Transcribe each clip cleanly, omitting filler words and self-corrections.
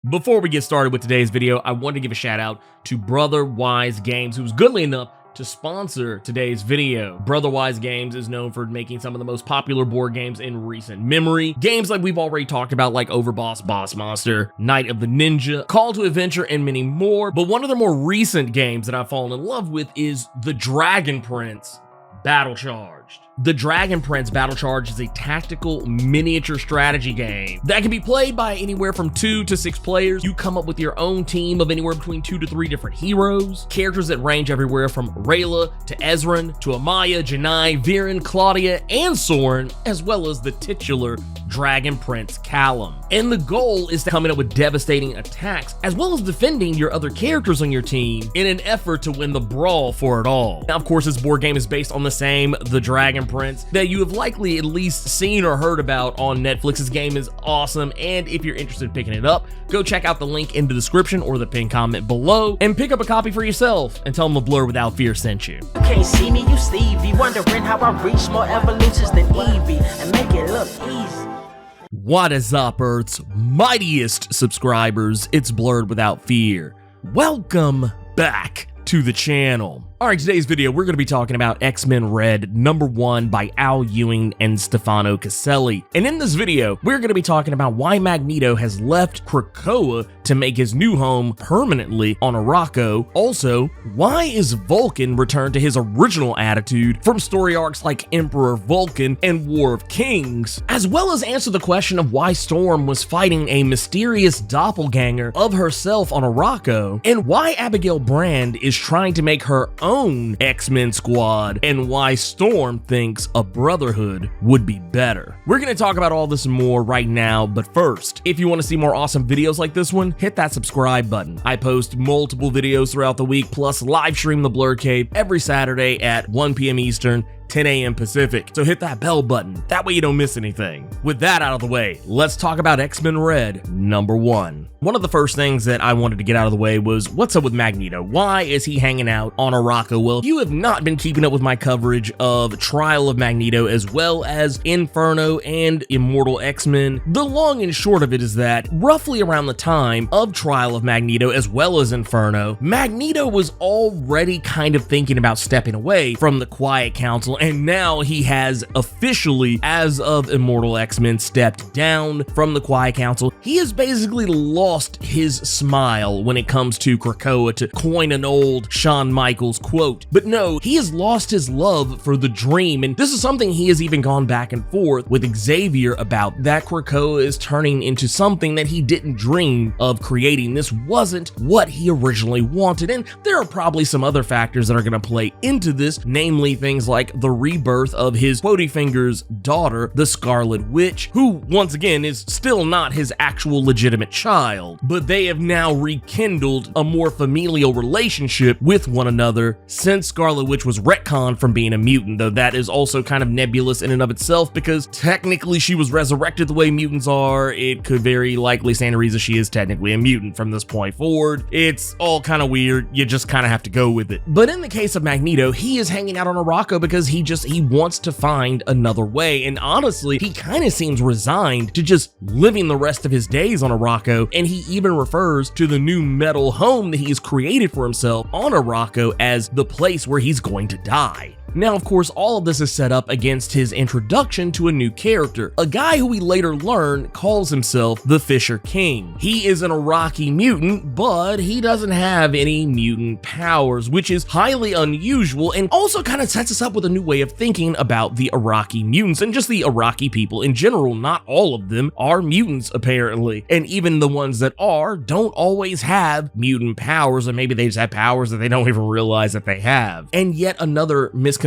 Before we get started with today's video, I want to give a shout out to Brotherwise Games, who's goodly enough to sponsor today's video. Brotherwise Games is known for making some of the most popular board games in recent memory. Games like we've already talked about, like Overboss, Boss Monster, Night of the Ninja, Call to Adventure, and many more. But one of the more recent games that I've fallen in love with is the Dragon Prince Battle Charged. The Dragon Prince Battle Charged is a tactical miniature strategy game that can be played by anywhere from 2 to 6 players. You come up with your own team of anywhere between 2 to 3 different heroes, characters that range everywhere from Rayla to Ezran to Amaya, Janai, Viren, Claudia, and Soren, as well as the titular Dragon Prince Callum. And the goal is to come up with devastating attacks, as well as defending your other characters on your team in an effort to win the brawl for it all. Now, of course, this board game is based on the same, The Dragon Prince, that you have likely at least seen or heard about on Netflix. This game is awesome, and if you're interested in picking it up, go check out the link in the description or the pinned comment below and pick up a copy for yourself and tell them the Blerd Without Fear sent you. You can't see me, you Stevie, wondering how I reach more evolutions than Evie and make it look easy. What is up, Earth's mightiest subscribers? It's Blerd Without Fear. Welcome back to the channel. Alright, today's video, we're going to be talking about X-Men Red #1 by Al Ewing and Stefano Caselli. And in this video, we're going to be talking about why Magneto has left Krakoa to make his new home permanently on Arakko. Also, why is Vulcan returned to his original attitude from story arcs like Emperor Vulcan and War of Kings, as well as answer the question of why Storm was fighting a mysterious doppelganger of herself on Arakko, and why Abigail Brand is trying to make her own X-Men squad, and why Storm thinks a Brotherhood would be better. We're going to talk about all this and more right now, but first, if you want to see more awesome videos like this one, hit that subscribe button. I post multiple videos throughout the week, plus live stream the Blerd Cave every Saturday at 1 p.m. Eastern, 10 a.m. Pacific, so hit that bell button, that way you don't miss anything. With that out of the way, let's talk about X-Men Red #1. One of the first things that I wanted to get out of the way was, what's up with Magneto? Why is he hanging out on Arakko? Well, if you have not been keeping up with my coverage of Trial of Magneto as well as Inferno and Immortal X-Men, the long and short of it is that roughly around the time of Trial of Magneto as well as Inferno, Magneto was already kind of thinking about stepping away from the Quiet Council, and now he has officially, as of Immortal X-Men, stepped down from the Quiet Council. He has basically lost his smile when it comes to Krakoa, to coin an old Shawn Michaels quote. But no, he has lost his love for the dream, and this is something he has even gone back and forth with Xavier about, that Krakoa is turning into something that he didn't dream of creating. This wasn't what he originally wanted, and there are probably some other factors that are going to play into this, namely things like the rebirth of his Quotey Finger's daughter, the Scarlet Witch, who once again is still not his actual legitimate child, but they have now rekindled a more familial relationship with one another since Scarlet Witch was retconned from being a mutant, though that is also kind of nebulous in and of itself, because technically she was resurrected the way mutants are. It could very likely stand to reason she is technically a mutant from this point forward. It's all kind of weird. You just kind of have to go with it. But in the case of Magneto, he is hanging out on Arakko because he wants to find another way, and honestly, he kind of seems resigned to just living the rest of his days on Arakko, and he even refers to the new metal home that he has created for himself on Arakko as the place where he's going to die. Now, of course, all of this is set up against his introduction to a new character, a guy who we later learn calls himself the Fisher King. He is an Iraqi mutant, but he doesn't have any mutant powers, which is highly unusual and also kind of sets us up with a new way of thinking about the Iraqi mutants and just the Iraqi people in general. Not all of them are mutants, apparently, and even the ones that are don't always have mutant powers, or maybe they just have powers that they don't even realize that they have. And yet another misconception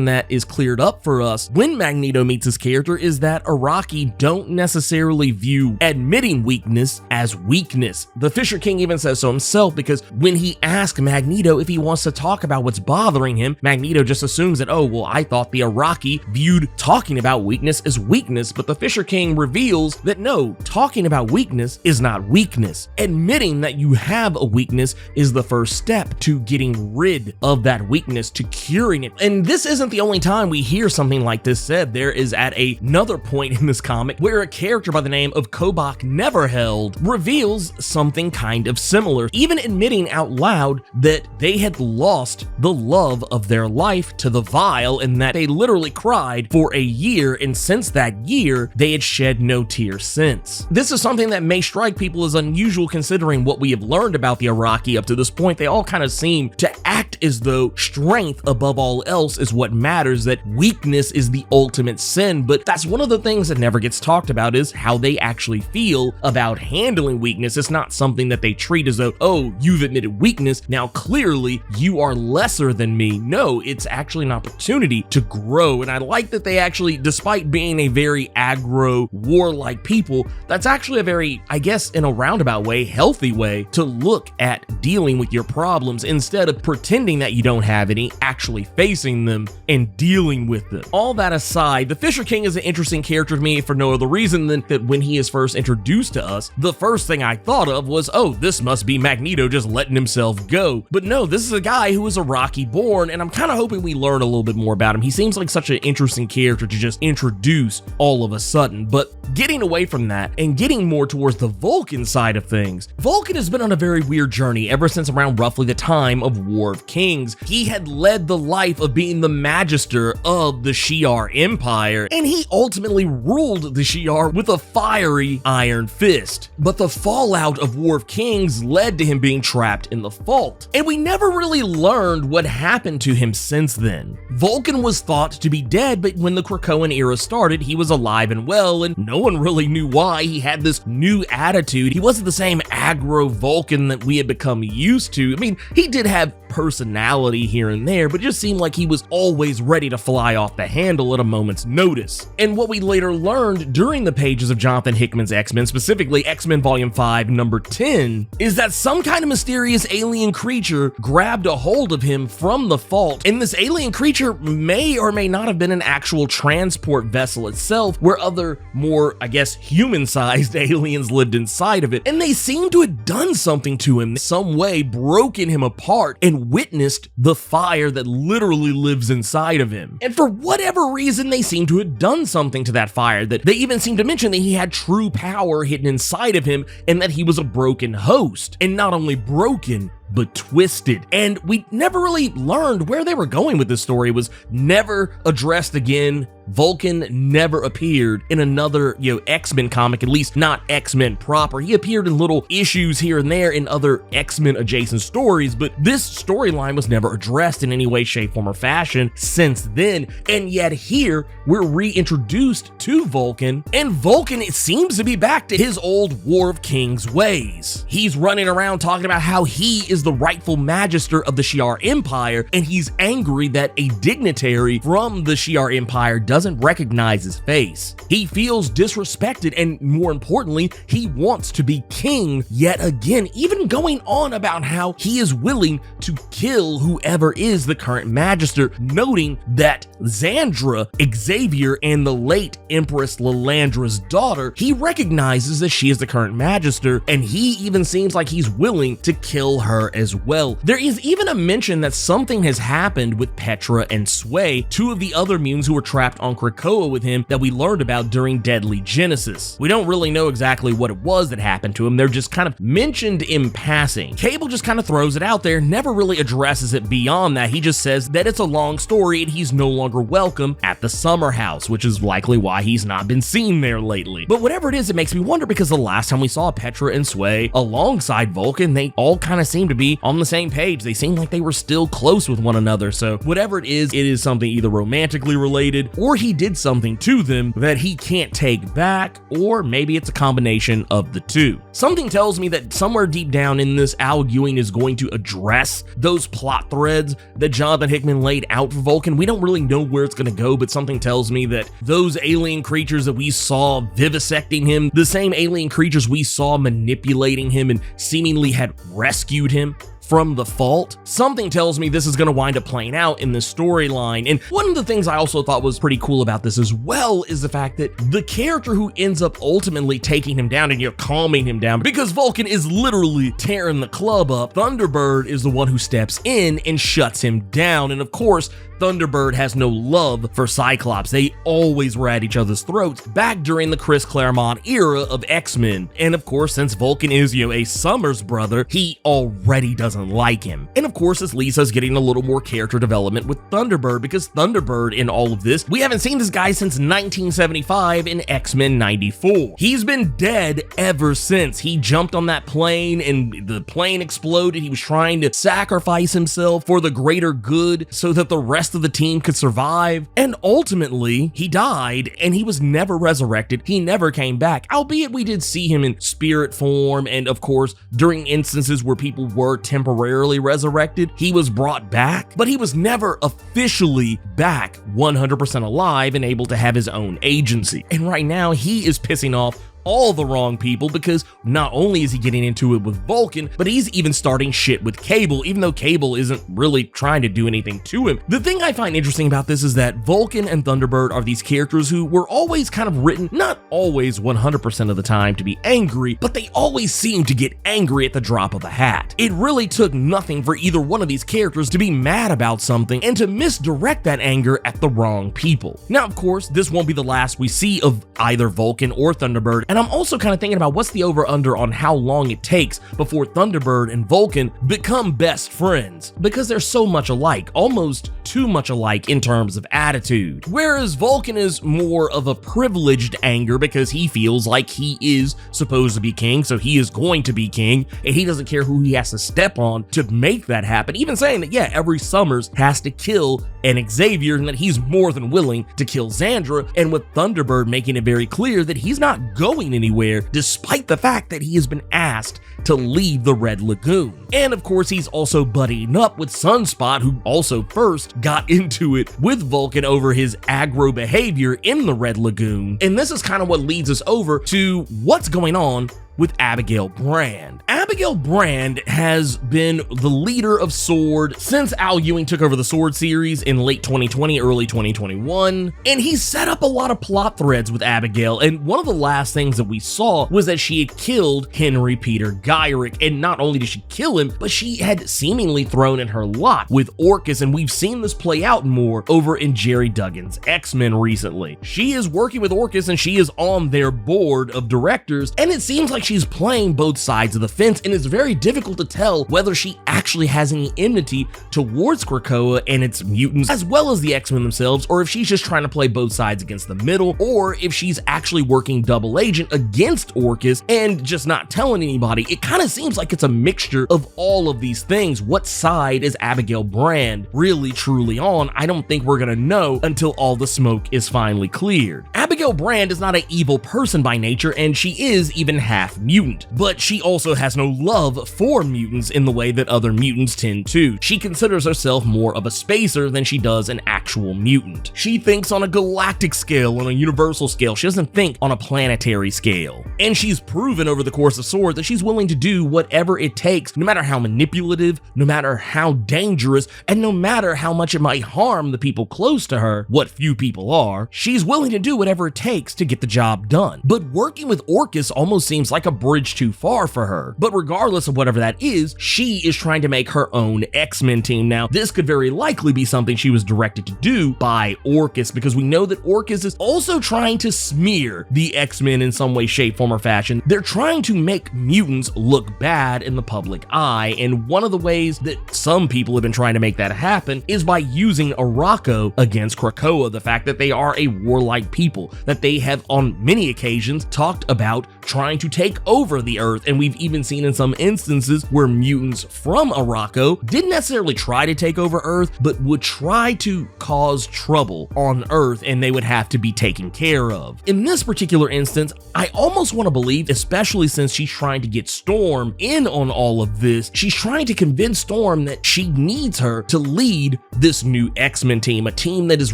that is cleared up for us when Magneto meets his character is that Iraqi don't necessarily view admitting weakness as weakness. The Fisher King even says so himself, because when he asks Magneto if he wants to talk about what's bothering him, Magneto just assumes that, oh, well, I thought the Iraqi viewed talking about weakness as weakness, but the Fisher King reveals that no, talking about weakness is not weakness. Admitting that you have a weakness is the first step to getting rid of that weakness, to curing it. And And this isn't the only time we hear something like this said. There is at another point in this comic where a character by the name of Kobach Neverheld reveals something kind of similar, even admitting out loud that they had lost the love of their life to the vial and that they literally cried for a year, and since that year, they had shed no tears since. This is something that may strike people as unusual considering what we have learned about the Arakko up to this point. They all kind of seem to act as though strength above all else is what matters, that weakness is the ultimate sin, but that's one of the things that never gets talked about is how they actually feel about handling weakness. It's not something that they treat as though, oh, you've admitted weakness, now clearly you are lesser than me. No, it's actually an opportunity to grow, and I like that they actually, despite being a very aggro, warlike people, that's actually a very, I guess in a roundabout way, healthy way to look at dealing with your problems instead of pretending that you don't have any, actually facing them and dealing with them. All that aside, the Fisher King is an interesting character to me for no other reason than that when he is first introduced to us, the first thing I thought of was, oh, this must be Magneto just letting himself go. But no, this is a guy who is Arakko born, and I'm kind of hoping we learn a little bit more about him. He seems like such an interesting character to just introduce all of a sudden. But getting away from that and getting more towards the Vulcan side of things, Vulcan has been on a very weird journey ever since around roughly the time of War of Kings. He had led the life of being the Magister of the Shi'ar Empire, and he ultimately ruled the Shi'ar with a fiery iron fist. But the fallout of War of Kings led to him being trapped in the Fault, and we never really learned what happened to him since then. Vulcan was thought to be dead, but when the Arakoan era started, he was alive and well, and no one really knew why. He had this new attitude. He wasn't the same aggro Vulcan that we had become used to. I mean, he did have personality here and there, but it just seemed like he was always ready to fly off the handle at a moment's notice. And what we later learned during the pages of Jonathan Hickman's X-Men, specifically X-Men Volume 5, number 10, is that some kind of mysterious alien creature grabbed a hold of him from the Fault, and this alien creature may or may not have been an actual transport vessel itself, where other more, I guess, human-sized aliens lived inside of it, and they seem to have done something to him, some way broken him apart and witnessed the fire that literally lives inside of him. And for whatever reason, they seem to have done something to that fire, that they even seem to mention that he had true power hidden inside of him and that he was a broken host. And not only broken, but twisted. And we never really learned where they were going with this story. It was never addressed again. Vulcan never appeared in another, X-Men comic, at least not X-Men proper. He appeared in little issues here and there in other X-Men adjacent stories, but this storyline was never addressed in any way, shape, form, or fashion since then. And yet here, we're reintroduced to Vulcan, and Vulcan, it seems to be back to his old War of Kings ways. He's running around talking about how he is the rightful Magister of the Shi'ar Empire, and he's angry that a dignitary from the Shi'ar Empire doesn't recognize his face. He feels disrespected, and more importantly, he wants to be king yet again, even going on about how he is willing to kill whoever is the current Magister, noting that Xandra, Xavier, and the late Empress Lilandra's daughter, he recognizes that she is the current Magister, and he even seems like he's willing to kill her as well. There is even a mention that something has happened with Petra and Sway, two of the other mutants who were trapped on Krakoa with him that we learned about during Deadly Genesis. We don't really know exactly what it was that happened to him. They're just kind of mentioned in passing. Cable just kind of throws it out there, never really addresses it beyond that. He just says that it's a long story and he's no longer welcome at the Summer House, which is likely why he's not been seen there lately. But whatever it is, it makes me wonder, because the last time we saw Petra and Sway alongside Vulcan, they all kind of seem to be on the same page. They seem like they were still close with one another. So whatever it is something either romantically related, or he did something to them that he can't take back, or maybe it's a combination of the two. Something tells me that somewhere deep down in this, Al Ewing is going to address those plot threads that Jonathan Hickman laid out for Vulcan. We don't really know where it's going to go, but something tells me that those alien creatures that we saw vivisecting him, the same alien creatures we saw manipulating him and seemingly had rescued him from the fault. Something tells me this is going to wind up playing out in this storyline. And one of the things I also thought was pretty cool about this as well is the fact that the character who ends up ultimately taking him down and calming him down, because Vulcan is literally tearing the club up, Thunderbird is the one who steps in and shuts him down. And of course, Thunderbird has no love for Cyclops. They always were at each other's throats back during the Chris Claremont era of X-Men. And of course, since Vulcan is, a Summers brother, he already doesn't like him. And of course, this leads us getting a little more character development with Thunderbird, because Thunderbird in all of this, we haven't seen this guy since 1975 in X-Men 94. He's been dead ever since. He jumped on that plane and the plane exploded. He was trying to sacrifice himself for the greater good so that the rest of the team could survive, and ultimately he died and he was never resurrected. He never came back, albeit we did see him in spirit form, and of course during instances where people were temporarily resurrected, he was brought back, but he was never officially back 100% alive and able to have his own agency. And right now he is pissing off all the wrong people, because not only is he getting into it with Vulcan, but he's even starting shit with Cable, even though Cable isn't really trying to do anything to him. The thing I find interesting about this is that Vulcan and Thunderbird are these characters who were always kind of written, not always 100% of the time, to be angry, but they always seem to get angry at the drop of a hat. It really took nothing for either one of these characters to be mad about something and to misdirect that anger at the wrong people. Now, of course, this won't be the last we see of either Vulcan or Thunderbird, and I'm also kind of thinking about what's the over-under on how long it takes before Thunderbird and Vulcan become best friends, because they're so much alike, almost too much alike in terms of attitude. Whereas Vulcan is more of a privileged anger because he feels like he is supposed to be king, so he is going to be king, and he doesn't care who he has to step on to make that happen, even saying that, yeah, every Summers has to kill an Xavier and that he's more than willing to kill Xandra, and with Thunderbird making it very clear that he's not going anywhere despite the fact that he has been asked to leave the Red Lagoon. And of course, he's also buddying up with Sunspot, who also first got into it with Vulcan over his aggro behavior in the Red Lagoon. And this is kind of what leads us over to what's going on with Abigail Brand. Abigail Brand has been the leader of S.W.O.R.D. since Al Ewing took over the S.W.O.R.D. series in late 2020, early 2021, and he set up a lot of plot threads with Abigail, and one of the last things that we saw was that she had killed Henry Peter Gyrick, and not only did she kill him, but she had seemingly thrown in her lot with Orchis, and we've seen this play out more over in Jerry Duggan's X-Men recently. She is working with Orchis and she is on their board of directors, and it seems like she's playing both sides of the fence, and it's very difficult to tell whether she actually has any enmity towards Krakoa and its mutants, as well as the X-Men themselves, or if she's just trying to play both sides against the middle, or if she's actually working double agent against Orchis and just not telling anybody. It kind of seems like it's a mixture of all of these things. What side is Abigail Brand really truly on? I don't think we're gonna know until all the smoke is finally cleared. Abigail Brand is not an evil person by nature, and she is even half mutant, but she also has no love for mutants in the way that other mutants tend to. She considers herself more of a spacer than she does an actual mutant. She thinks on a galactic scale, on a universal scale. She doesn't think on a planetary scale. And she's proven over the course of S.W.O.R.D. that she's willing to do whatever it takes, no matter how manipulative, no matter how dangerous, and no matter how much it might harm the people close to her, what few people are. She's willing to do whatever it takes to get the job done. But working with Orchis almost seems like a bridge too far for her. But regardless of whatever that is, she is trying to make her own X-Men team. Now, this could very likely be something she was directed to do by Orchis, because we know that Orchis is also trying to smear the X-Men in some way, shape, form, or fashion. They're trying to make mutants look bad in the public eye, and one of the ways that some people have been trying to make that happen is by using Arakko against Krakoa, the fact that they are a warlike people, that they have on many occasions talked about trying to take over the Earth, and we've even seen in some instances where mutants from Arakko didn't necessarily try to take over Earth, but would try to cause trouble on Earth and they would have to be taken care of. In this particular instance, I almost want to believe, especially since she's trying to get Storm in on all of this, she's trying to convince Storm that she needs her to lead this new X-Men team, a team that is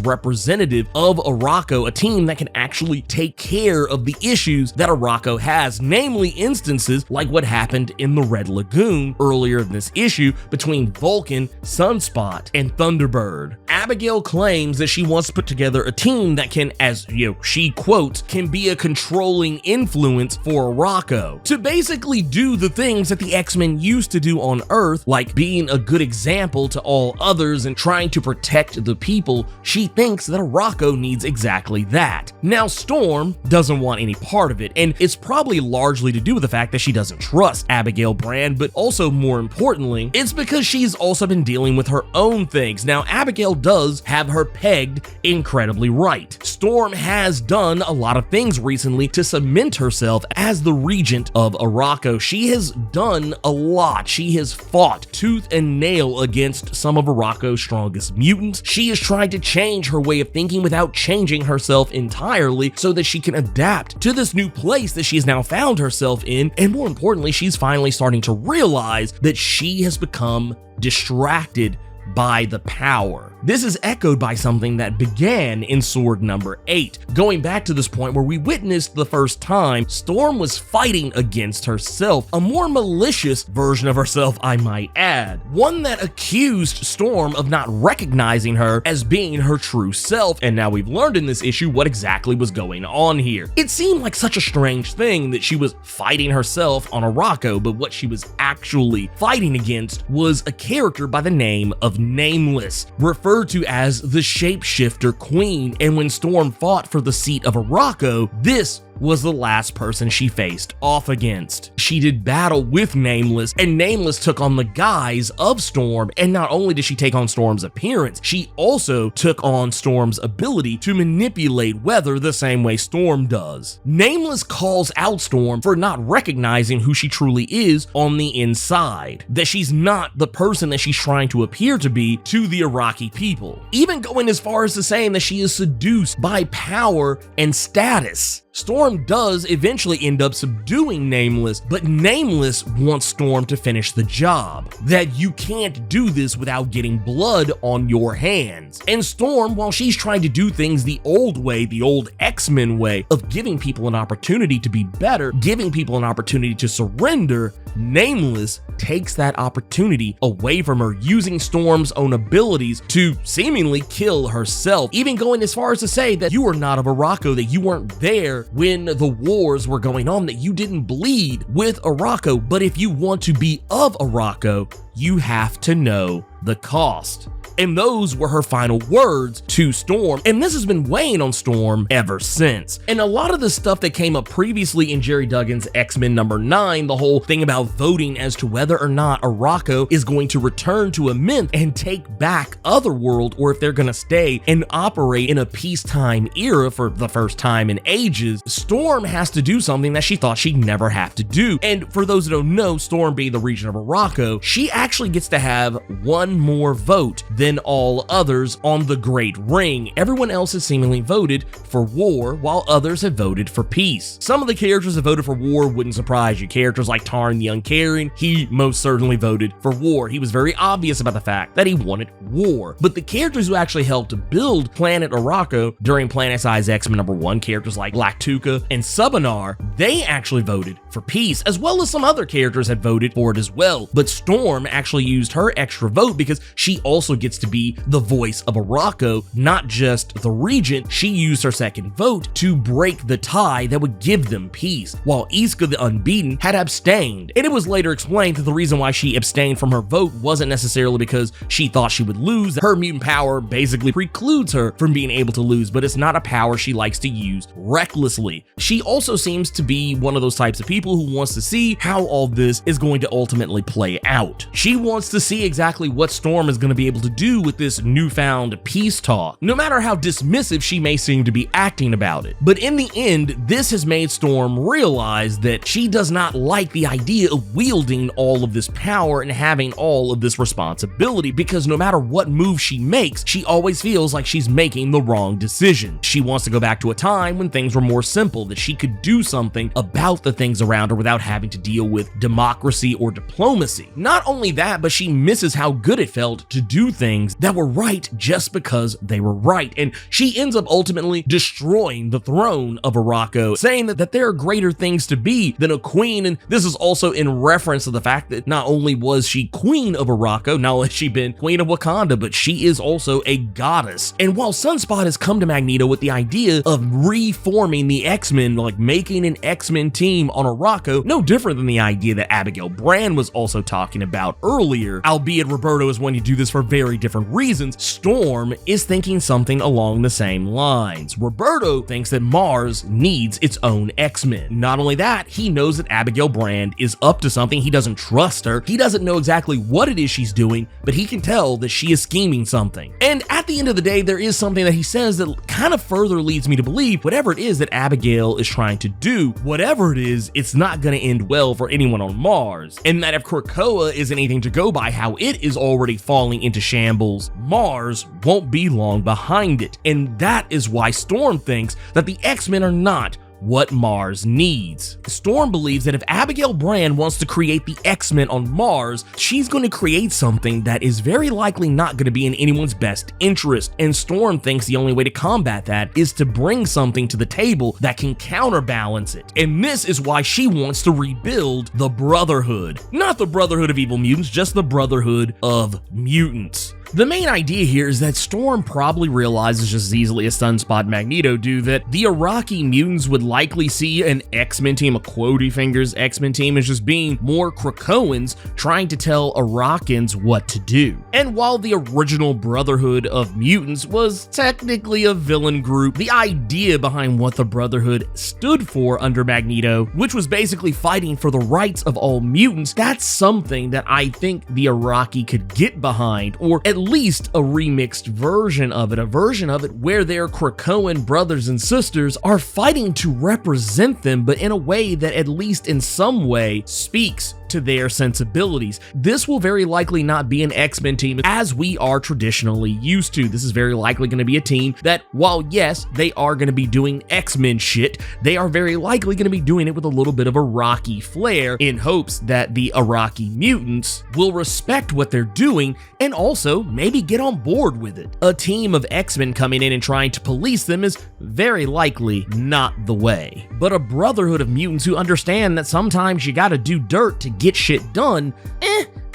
representative of Arakko, a team that can actually take care of the issues that Arakko has, namely instances like what happened in the Red Lagoon earlier in this issue between Vulcan, Sunspot, and Thunderbird. Abigail claims that she wants to put together a team that can, as she quotes, can be a controlling influence for Arakko to basically do the things that the X-Men used to do on Earth, like being a good example to all others and trying to protect the people. She thinks that Arakko needs exactly that. Now, Storm doesn't want any part of it, and it's probably largely to do with the fact that she doesn't trust Abigail Brand, but also more importantly, it's because she's also been dealing with her own things. Now, Abigail does have her pegged incredibly right. Storm has done a lot of things recently to cement herself as the regent of Arakko. She has done a lot. She has fought tooth and nail against some of Arakko's strongest mutants. She is trying to change her way of thinking without changing herself entirely so that she can adapt to this new place that she has now found herself in, and more importantly, she's finally starting to realize that she has become distracted by the power. This is echoed by something that began in Sword number 8, going back to this point where we witnessed the first time Storm was fighting against herself, a more malicious version of herself, I might add, one that accused Storm of not recognizing her as being her true self, and now we've learned in this issue what exactly was going on here. It seemed like such a strange thing that she was fighting herself on Arakko, but what she was actually fighting against was a character by the name of Nameless, referred to as the shapeshifter queen, and when Storm fought for the seat of Arakko, this was the last person she faced off against. She did battle with Nameless, and Nameless took on the guise of Storm, and not only did she take on Storm's appearance, she also took on Storm's ability to manipulate weather the same way Storm does. Nameless calls out Storm for not recognizing who she truly is on the inside, that she's not the person that she's trying to appear to be to the Iraqi people, even going as far as to saying that she is seduced by power and status. Storm does eventually end up subduing Nameless, but Nameless wants Storm to finish the job, that you can't do this without getting blood on your hands. And Storm, while she's trying to do things the old way, the old X-Men way of giving people an opportunity to be better, giving people an opportunity to surrender, Nameless takes that opportunity away from her, using Storm's own abilities to seemingly kill herself, even going as far as to say that you are not of Arakko, that you weren't there when the wars were going on, that you didn't bleed with Arakko, but if you want to be of Arakko, you have to know the cost. And those were her final words to Storm, and this has been weighing on Storm ever since. And a lot of the stuff that came up previously in Jerry Duggan's X-Men number 9, the whole thing about voting as to whether or not Arakko is going to return to a Mint and take back Otherworld, or if they're gonna stay and operate in a peacetime era for the first time in ages, Storm has to do something that she thought she'd never have to do. And for those that don't know, Storm being the region of Arakko, she actually gets to have one more vote than all others on the Great Ring. Everyone else has seemingly voted for war, while others have voted for peace. Some of the characters that voted for war wouldn't surprise you. Characters like Tarn the Uncaring, he most certainly voted for war. He was very obvious about the fact that he wanted war. But the characters who actually helped build Planet Arakko during Planet Size X-Men number 1, characters like Lactuca and Subanar, they actually voted for peace, as well as some other characters had voted for it as well. But Storm actually used her extra vote because she also gets to be the voice of Arakko, not just the regent. She used her second vote to break the tie that would give them peace, while Iska the Unbeaten had abstained. And it was later explained that the reason why she abstained from her vote wasn't necessarily because she thought she would lose. Her mutant power basically precludes her from being able to lose, but it's not a power she likes to use recklessly. She also seems to be one of those types of people people who wants to see how all this is going to ultimately play out. She wants to see exactly what Storm is going to be able to do with this newfound peace talk, no matter how dismissive she may seem to be acting about it. But in the end, this has made Storm realize that she does not like the idea of wielding all of this power and having all of this responsibility, because no matter what move she makes, she always feels like she's making the wrong decision. She wants to go back to a time when things were more simple, that she could do something about the things around her without having to deal with democracy or diplomacy. Not only that, but she misses how good it felt to do things that were right just because they were right, and she ends up ultimately destroying the throne of Arakko, saying that there are greater things to be than a queen. And this is also in reference to the fact that not only was she queen of Arakko, not only has she been queen of Wakanda, but she is also a goddess. And while Sunspot has come to Magneto with the idea of reforming the X-Men, like making an X-Men team on Arakko, no different than the idea that Abigail Brand was also talking about earlier, albeit Roberto is wanting to do this for very different reasons, Storm is thinking something along the same lines. Roberto thinks that Mars needs its own X-Men. Not only that, he knows that Abigail Brand is up to something. He doesn't trust her. He doesn't know exactly what it is she's doing, but he can tell that she is scheming something. And at the end of the day, there is something that he says that kind of further leads me to believe whatever it is that Abigail is trying to do, whatever it is, it's not going to end well for anyone on Mars. And that if Krakoa is anything to go by, how it is already falling into shambles, Mars won't be long behind it. And that is why Storm thinks that the X-Men are not what Mars needs. Storm believes that if Abigail Brand wants to create the X-Men on Mars, she's going to create something that is very likely not going to be in anyone's best interest, and Storm thinks the only way to combat that is to bring something to the table that can counterbalance it. And this is why she wants to rebuild the Brotherhood. Not the Brotherhood of Evil Mutants, just the Brotherhood of Mutants. The main idea here is that Storm probably realizes just as easily as Sunspot and Magneto do that the Iraqi mutants would likely see an X-Men team, a Quody Fingers X-Men team, as just being more Krakoans trying to tell Arakans what to do. And while the original Brotherhood of Mutants was technically a villain group, the idea behind what the Brotherhood stood for under Magneto, which was basically fighting for the rights of all mutants, that's something that I think the Iraqi could get behind, or at least a remixed version of it, a version of it where their Krakoan brothers and sisters are fighting to represent them, but in a way that at least in some way speaks to their sensibilities. This will very likely not be an X-Men team as we are traditionally used to. This is very likely going to be a team that, while yes, they are going to be doing X-Men shit, they are very likely going to be doing it with a little bit of Iraqi flair, in hopes that the Iraqi mutants will respect what they're doing and also maybe get on board with it. A team of X-Men coming in and trying to police them is very likely not the way. But a Brotherhood of Mutants who understand that sometimes you gotta do dirt to get shit done,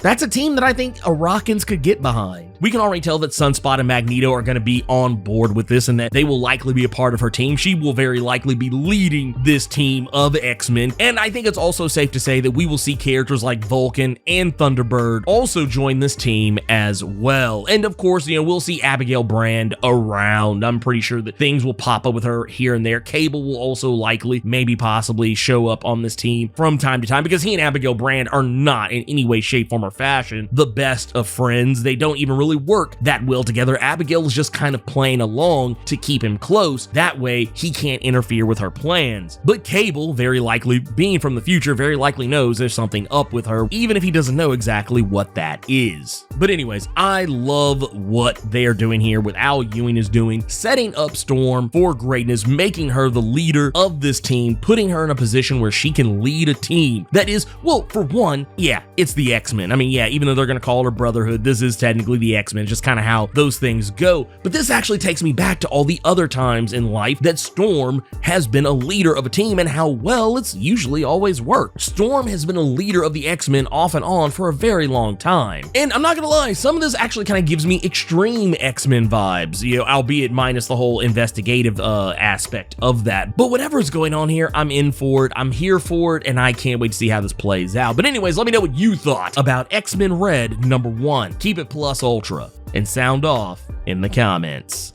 that's a team that I think Arakans could get behind. We can already tell that Sunspot and Magneto are going to be on board with this and that they will likely be a part of her team. She will very likely be leading this team of X-Men. And I think it's also safe to say that we will see characters like Vulcan and Thunderbird also join this team as well. And of course, we'll see Abigail Brand around. I'm pretty sure that things will pop up with her here and there. Cable will also likely, maybe possibly show up on this team from time to time, because he and Abigail Brand are not in any way, shape, form, or fashion the best of friends. They don't even really work that well together. Abigail is just kind of playing along to keep him close. That way he can't interfere with her plans. But Cable, very likely being from the future, very likely knows there's something up with her, even if he doesn't know exactly what that is. But anyways, I love what they're doing here, what Al Ewing is doing, setting up Storm for greatness, making her the leader of this team, putting her in a position where she can lead a team that is, well, for one, yeah, it's the X-Men. I mean, yeah, even though they're going to call her Brotherhood, this is technically the X-Men, just kind of how those things go. But this actually takes me back to all the other times in life that Storm has been a leader of a team and how well it's usually always worked. Storm has been a leader of the X-Men off and on for a very long time. And I'm not going to lie, some of this actually kind of gives me extreme X-Men vibes, albeit minus the whole investigative aspect of that. But whatever is going on here, I'm in for it, I'm here for it, and I can't wait to see how this plays out. But anyways, let me know what you thought about X-Men Red #1. Keep it plus ultra and sound off in the comments.